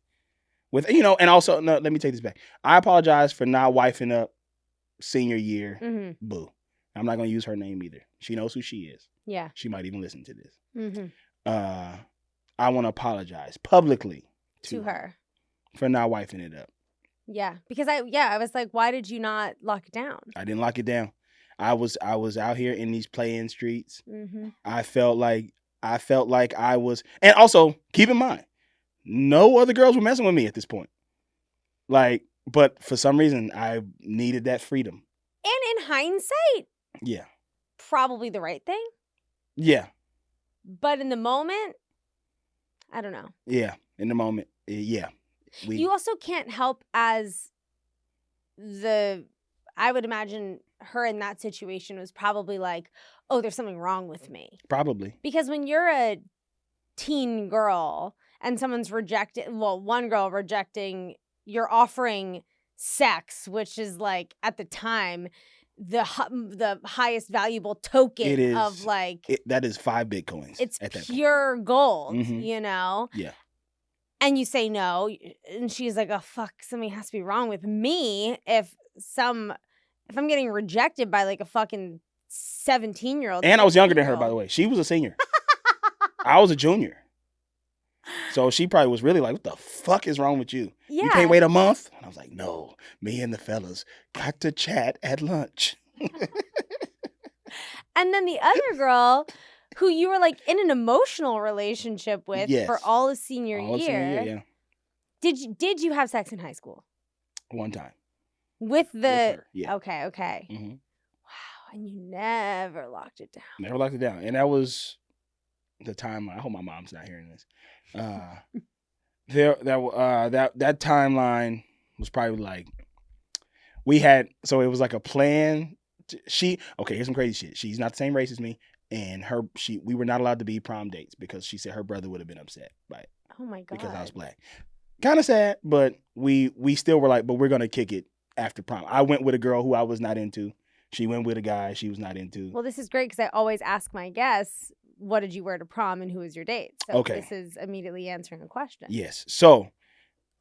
And also, no, let me take this back. I apologize for not wifing up senior year. Boo. I'm not going to use her name either. She knows who she is. Yeah. She might even listen to this. I want to apologize publicly to her for not wifing it up. Yeah. Because I was like, why did you not lock it down? I didn't lock it down. I was out here in these playing streets. I felt like I was, and also keep in mind, no other girls were messing with me at this point. But for some reason, I needed that freedom. And in hindsight, probably the right thing. Yeah. But in the moment, I don't know. Yeah. In the moment. Yeah. You also can't help as I would imagine her in that situation was probably like, oh, there's something wrong with me. Probably. Because when you're a teen girl and someone's one girl rejecting, you're offering sex, which is like at the time the highest valuable token It is, of like that is 5 Bitcoins. it's at that pure gold, Mhm. you know? Yeah. And you say no, and she's like, oh fuck, something has to be wrong with me if I'm getting rejected by like a fucking 17-year-old. And I was younger than her, by the way. She was a senior. I was a junior. So she probably was really like, what the fuck is wrong with you? Yeah. You can't wait a month? And I was like, no, me and the fellas got to chat at lunch. And then the other girl who you were like in an emotional relationship with for all of senior year. Yeah. Did you have sex in high school? One time. With her, yeah. Okay. Mm-hmm. Wow, and you never locked it down. Never locked it down. And that was the time. I hope my mom's not hearing this. That timeline was probably like it was like a plan. Here's some crazy shit. She's not the same race as me, and we were not allowed to be prom dates because she said her brother would have been upset by it. Oh my God. Because I was black. Kind of sad, but we still were like, but we're gonna kick it after prom. I went with a girl who I was not into. She went with a guy she was not into. Well, this is great because I always ask my guests, what did you wear to prom and who was your date? So this is immediately answering a question. Yes. So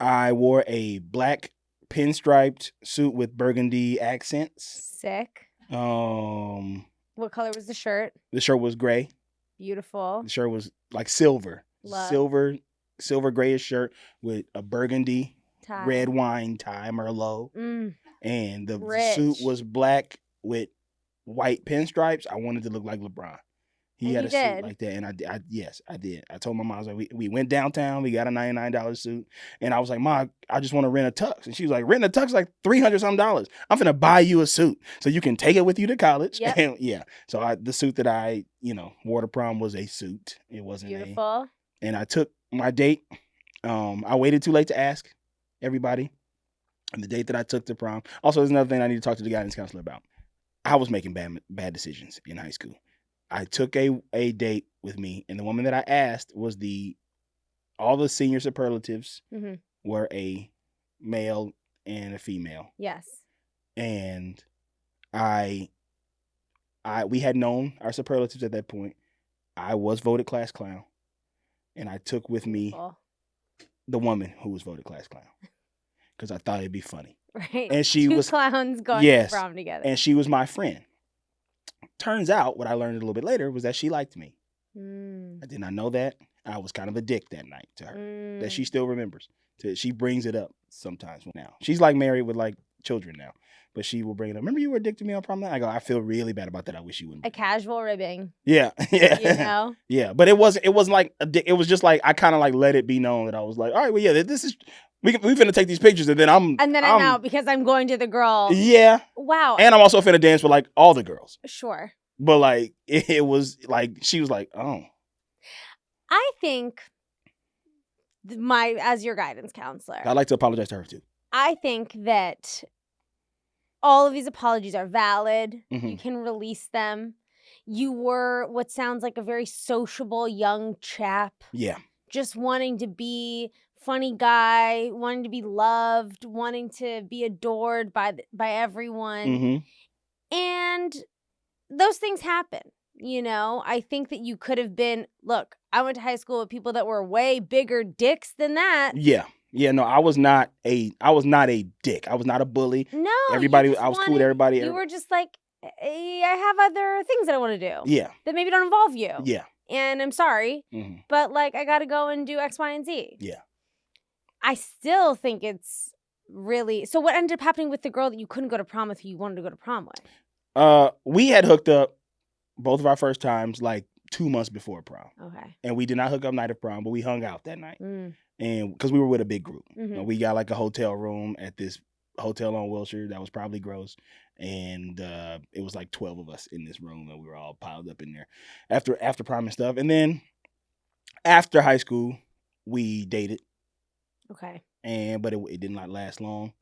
I wore a black pinstriped suit with burgundy accents. Sick. What color was the shirt? The shirt was gray. Beautiful. The shirt was like silver. Love. Silver grayish shirt with a burgundy tie. Red wine tie, Merlot. And the Rich. suit was black with white pinstripes. I wanted to look like Lebron. He had a suit like that, and I did. I told my mom, I was like, we went downtown, we got a $99 suit, and I was like, Ma, I just want to rent a tux. And she was like, renting a tux like $300-something. I'm finna buy you a suit so you can take it with you to college. Yep. And so the suit that I wore to prom was a suit. It wasn't beautiful. And I took my date. I waited too late to ask everybody. And the date that I took to prom. Also, there's another thing I need to talk to the guidance counselor about. I was making bad decisions in high school. I took a date with me, and the woman that I asked was all the senior superlatives were a male and a female. Yes. And we had known our superlatives at that point. I was voted class clown, and I took with me the woman who was voted class clown because I thought it'd be funny. Right. And she Two was clowns going to prom together. And she was my friend. Turns out, what I learned a little bit later was that she liked me. I did not know that. I was kind of a dick that night to her. That she still remembers. She brings it up sometimes now. She's like married with like children now. But she will bring it up. Remember you were a dick to me on prom night? I go, I feel really bad about that. I wish you wouldn't. A casual ribbing. Yeah. Yeah. You know? Yeah. But it wasn't like a dick. It was just like, I kind of like let it be known that I was like, all right, well, yeah, this is, we finna take these pictures and then I'm out because I'm going to the girl. Yeah. Wow. And I'm also finna dance with like all the girls. Sure. But like, it was like, she was like, oh. I think as your guidance counselor. I'd like to apologize to her too. I think that all of these apologies are valid. You can release them. You were what sounds like a very sociable young chap. Yeah. Just wanting to be funny guy, wanting to be loved, wanting to be adored by everyone. And those things happen. You know, I think that you could have been, look, I went to high school with people that were way bigger dicks than that. Yeah. Yeah, no, I was not a dick. I was not a bully. No. Everybody, I was cool with everybody. You were just like, hey, I have other things that I want to do. Yeah. That maybe don't involve you. Yeah. And I'm sorry, but like, I got to go and do X, Y, and Z. Yeah. I still think it's really, so what ended up happening with the girl that you couldn't go to prom with who you wanted to go to prom with? We had hooked up both of our first times like 2 months before prom. Okay. And we did not hook up night of prom, but we hung out that night. And because we were with a big group. We got like a hotel room at this hotel on Wilshire that was probably gross. And it was like 12 of us in this room, and we were all piled up in there after prom and stuff. And then after high school, we dated, Okay. but it did not last long.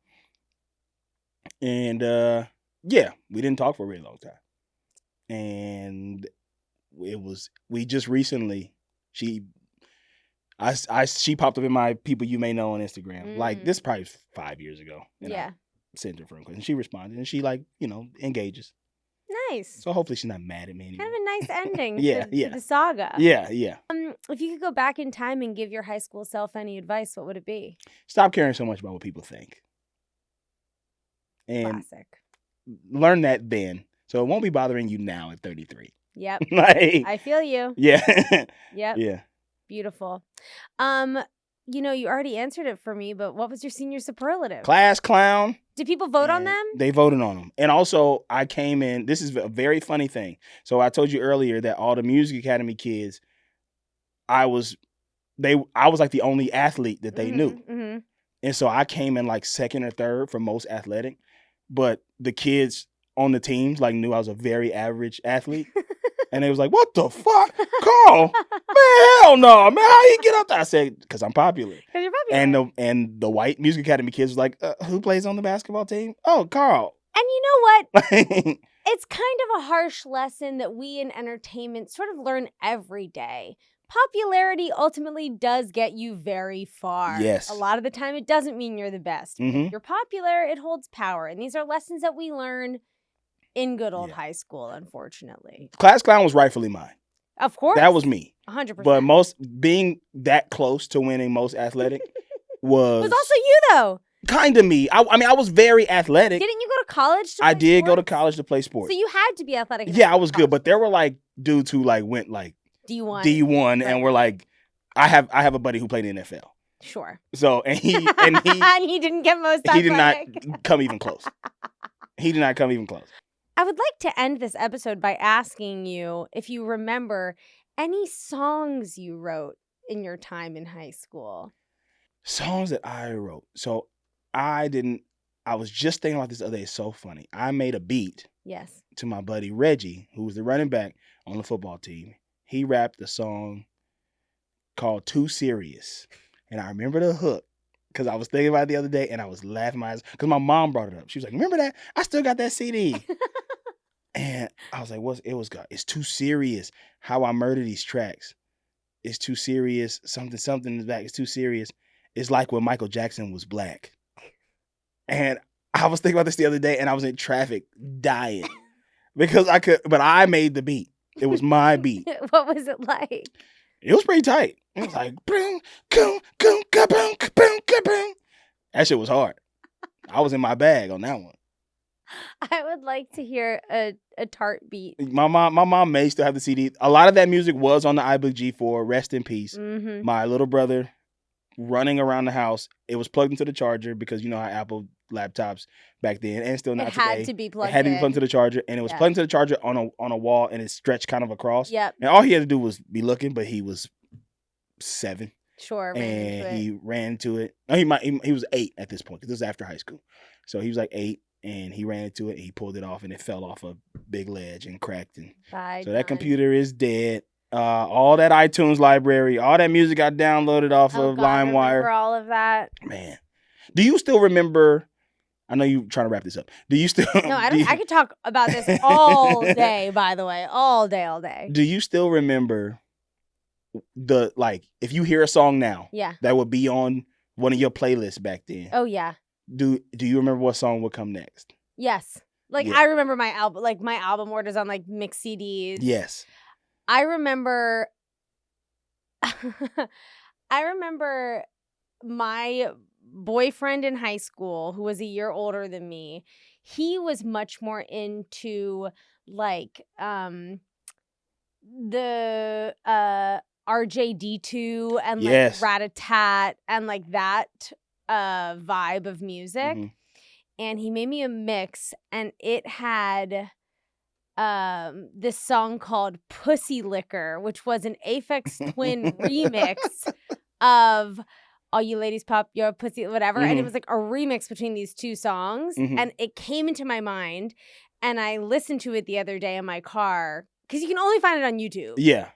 And we didn't talk for a really long time. And we just recently, she popped up in my people you may know on Instagram. Like, this probably 5 years ago. And I sent her a friend request, and she responded, and she engages. Nice. So hopefully she's not mad at me anymore. Kind of a nice ending to the saga. Yeah. If you could go back in time and give your high school self any advice, what would it be? Stop caring so much about what people think. And Classic. learn that then. So it won't be bothering you now at 33. Yep. Like, I feel you. Yeah. Yep. Yeah. Beautiful. You already answered it for me, but what was your senior superlative? Class clown. Did people vote on them? They voted on them. And also, I came in, this is a very funny thing. So I told you earlier that all the Music Academy kids, I was like the only athlete that they knew. Mm-hmm. And so I came in like second or third for most athletic, but the kids on the teams like knew I was a very average athlete. And they was like, "What the fuck? Carl, man, hell no, man, how you get up there?" I said, "Because I'm popular." Because you're popular. And the white Music Academy kids was like, "Who plays on the basketball team?" "Oh, Carl." And you know what? It's kind of a harsh lesson that we in entertainment sort of learn every day. Popularity ultimately does get you very far. Yes. A lot of the time, it doesn't mean you're the best. Mhm. If you're popular, it holds power. And these are lessons that we learn in good old high school, unfortunately. Class clown was rightfully mine. Of course. That was me. 100%. But being that close to winning most athletic was also you, though. Kind of me. I mean, I was very athletic. Didn't you go to college to play I did sports? go to college to play sports. So you had to be athletic. Yeah, I was good. But there were like dudes who like went like D1 right. and were like, I have a buddy who played in the NFL. Sure. So and he and he didn't get most athletic. He did not come even close. He did not come even close. I would like to end this episode by asking you if you remember any songs you wrote in your time in high school. Songs that I wrote. So I was just thinking about this the other day. It's so funny. I made a beat to my buddy Reggie, who was the running back on the football team. He rapped a song called Too Serious. And I remember the hook because I was thinking about it the other day and I was laughing my eyes because my mom brought it up. She was like, "Remember that? I still got that CD." And I was like, it's too serious. How I murder these tracks. It's too serious. Something in the back. It's too serious. It's like when Michael Jackson was black. And I was thinking about this the other day and I was in traffic dying because I made the beat. It was my beat. What was it like? It was pretty tight. It was like, boom, boom, boom, boom, boom, boom. That shit was hard. I was in my bag on that one. I would like to hear a Tart beat. My mom may still have the CD. A lot of that music was on the iBook G4. Rest in peace. Mm-hmm. My little brother running around the house. It was plugged into the charger because you know how Apple laptops back then and still not today. It had to be plugged in. It had to be plugged into the charger, and it was plugged into the charger on a wall, and it stretched kind of across. Yep. And all he had to do was be looking, but he was 7. Sure. He ran into it. No, he was 8 at this point because this was after high school. So he was like 8. And he ran into it, and he pulled it off, and it fell off a big ledge and cracked. And so that computer is dead. All that iTunes library, all that music I downloaded off of LimeWire. For all of that. Man. Do you still remember? I know you're trying to wrap this up. Do you still? No, I don't. I could talk about this all day, by the way. All day. Do you still remember if you hear a song now that would be on one of your playlists back then? Oh, yeah. Do you remember what song would come next? Yes. I remember my album orders on mixed CDs. Yes. I remember my boyfriend in high school who was a year older than me. He was much more into the RJD2 and Rat-a-tat and that vibe of music. Mm-hmm. And he made me a mix, and it had this song called Pussy Liquor, which was an Aphex Twin remix of All You Ladies Pop Your Pussy, whatever. And it Mhm. was like a remix between these two songs. Mhm. And it came into my mind. And I listened to it the other day in my car because you can only find it on YouTube. Yeah.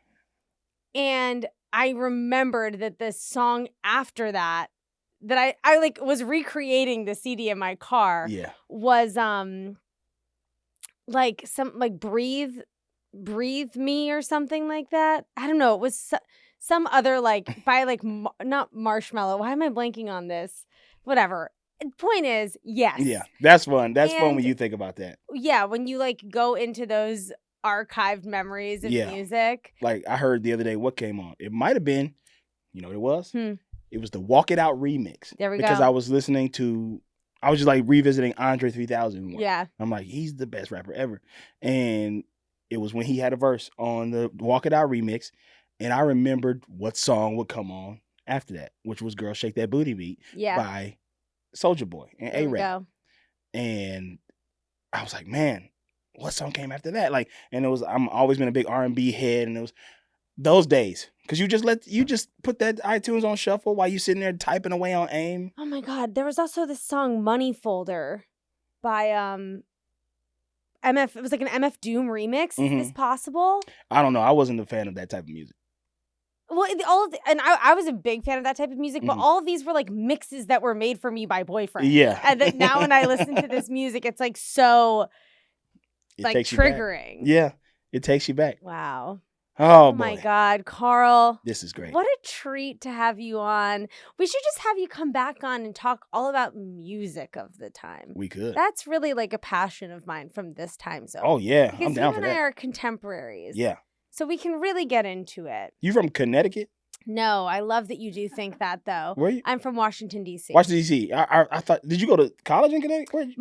And I remembered that the song after that I like was recreating the CD in my car Yeah. was like some like breathe me or something like that. I don't know. It was some other like by like not Marshmallow. Why am I blanking on this? Whatever. Point is, yes. Yeah. That's fun. That's fun when And- you think about that. Yeah, when you like go into those archived memories of Yeah. music. Like I heard the other day what came on. It might have been, you know what it was? Hmm. It was the Walk It Out remix. There we because go. I was listening to, I was just like revisiting Andre 3000 more. Yeah. I'm like, he's the best rapper ever. And it was when he had a verse on the Walk It Out remix. And I remembered what song would come on after that, which was Girl Shake That Booty Beat Yeah. by Soulja Boy and There we A-Rap. go. And I was like, man, what song came after that? Like, and it was, I'm always been a big R&B head, and it was those days. Cause you just put that iTunes on shuffle while you sitting there typing away on AIM. Oh my God. There was also this song Money Folder by MF. It was like an MF Doom remix. Is this possible? I don't know. I wasn't a fan of that type of music. Well, and I was a big fan of that type of music, but all of these were like mixes that were made for me by boyfriends. Yeah. And then now when I listen to this music, it's like so It like takes you back. triggering. Yeah. It takes you back. Wow. Oh, Oh boy. my God, Carl. This is great. What a treat to have you on. We should just have you come back on and talk all about music of the time. We could. That's really like a passion of mine from this time zone. Oh, yeah. because I'm down for you and I that. are contemporaries. Yeah. So we can really get into it. You from Connecticut? No, I love that you do think that though. Where you? I'm from Washington, D.C. Washington, D.C. I thought, did you go to college in Connecticut?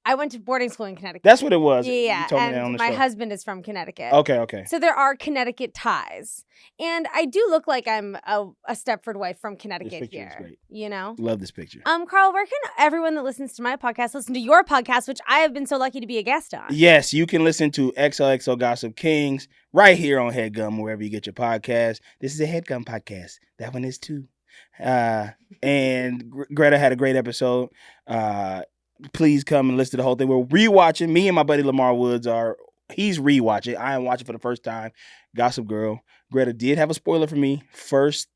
I went to boarding school in Connecticut. That's what it was. Yeah, You told me that on and the my show. husband is from Connecticut. Okay. So there are Connecticut ties. And I do look like I'm a Stepford wife from Connecticut picture is here. great. You know? Love this picture. Carl, where can everyone that listens to my podcast listen to your podcast, which I have been so lucky to be a guest on? Yes, you can listen to XOXO Gossip Kings right here on Headgum, wherever you get your podcast. This is a Headgum podcast. That one is too. And Greta had a great episode. Please come and listen to the whole thing. We're rewatching. Me and my buddy Lamar Woods he's rewatching. I am watching for the first time. Gossip Girl. Greta did have a spoiler for me. First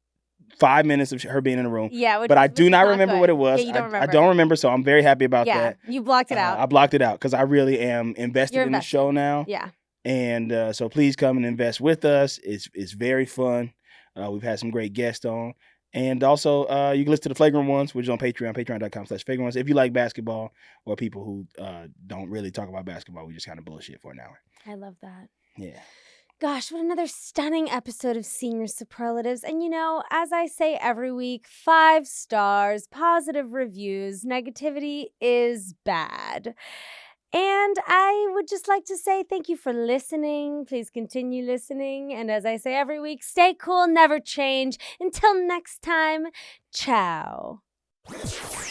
5 minutes of her being in the room. Yeah, but I do not remember good. what it was. Yeah, you don't remember. I don't remember, so I'm very happy about that. Yeah, you blocked it out. I blocked it out because I really am invested You're in the show now. Yeah. And so please come and invest with us. It's very fun. We've had some great guests on. And also, you can listen to the Flagrant Ones, which is on Patreon, patreon.com/Flagrant Ones. If you like basketball or people who don't really talk about basketball, we just kind of bullshit for an hour. I love that. Yeah. Gosh, what another stunning episode of Senior Superlatives. And you know, as I say every week, 5 stars, positive reviews, negativity is bad. And I would just like to say thank you for listening. Please continue listening. And as I say every week, stay cool, never change. Until next time, ciao.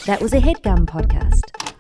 That was a Headgum podcast.